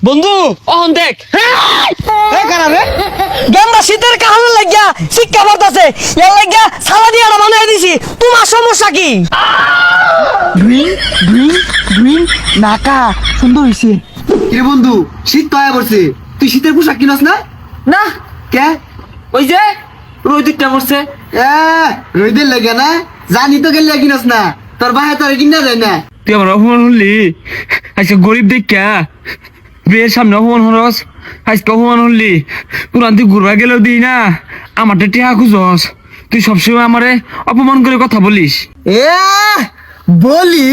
বন্ধু অহন দেখ গেমরা শীতের কাহন লাগিয়া শিক্ষা পড়তাছে এর লাগিয়া সালা দিয়া বানাই দিছি তোমার সমস্যা কি গ্রিন গ্রিন গ্রিন নাকা সুন্দর হইছে। কিরে বন্ধু শীত তো আয়া পড়ছে, তুই শীতের পোশাক কিনস না? না কে? ওই যে রোহিতটা করছে রইদের লাগে না, জানি তো গেলে কিনস না, তোর বাহে তোর কিনা যায় না। তুই আমার অপমান হলি আজকে গরিব দেখা বিয়ের সামনে অপমান হরস আজকে অপমান হলি কোরআন তুই ঘুরবা গেলেও দিই না আমারটা টিহা খুঁজস তুই সবসময় আমারে অপমান করে কথা বলিস এ বলি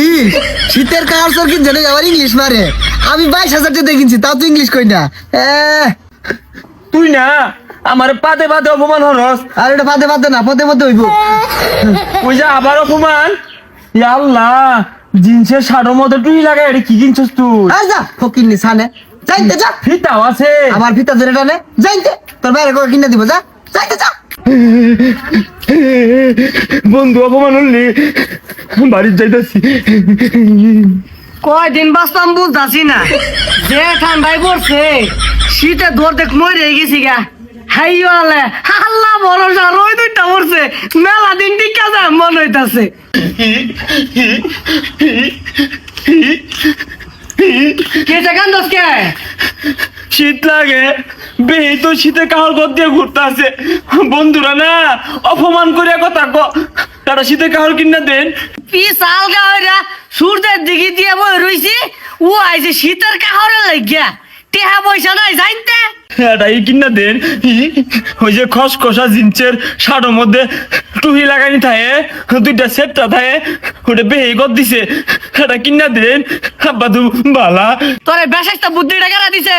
শীতের কাহার সর কিনছে না, আবার ইংলিশ মারে। আমি 22,000 টাকা কিনছি, তাও তুই ইংলিশ কই না। তুই না আমার পাতে পাতে অপমান হরস আর এটা পাতে পাতে না, পদে পদে হইব। ওই যে আবার অপমান ইয়া আল্লাহ জিন্সের শাড়োর মধ্যে তুই লাগাই এটা কি কিনছস তুই আর যা ফকির নি সানে যাইতে যা, ফিতাও আছে আমার ভিতর ধরে টানে যাইতে, তোর বাইরে করে কিনে দিব, যা যাইতে যা। বন্ধু অপমান হলি বাড়ির যাইতেছি কয়দিন বাঁচতাম বুঝতাছি না যে ঠান্ডায় পড়ছে শীতে দৌড় দেখ মরে গেছি গা হাইওয়ালে আল্লাহ ভরসা রই দুইটা পড়ছে মেলা দিন টিকা যায় মন হইতাছে কে জাগান দোসকে শীত লাগে বেহি তো শীতে কাহর ঘর দিয়ে ঘুরতে আছে বন্ধুরা না অপমান করে কথা তারা শীতে কাহর কিনা দেন পিসাল গাওয়া সূর্যের দিকে দিয়ে বই রইছি ও আইছে শীতের কাহরে লাগিয়া টেহা পয়সা নাই জানতে এটাই কিনা দেন ওই যে খসখসা জিন্সের শাড়োর মধ্যে টুহি লাগানি থাকে দুইটা সেটটা থাকে ওটা বেহি ঘর দিছে এটা কিনা দেন আব্বা তু বালা তোরে বেশাইস্তা বুদ্ধিটা কেরা দিছে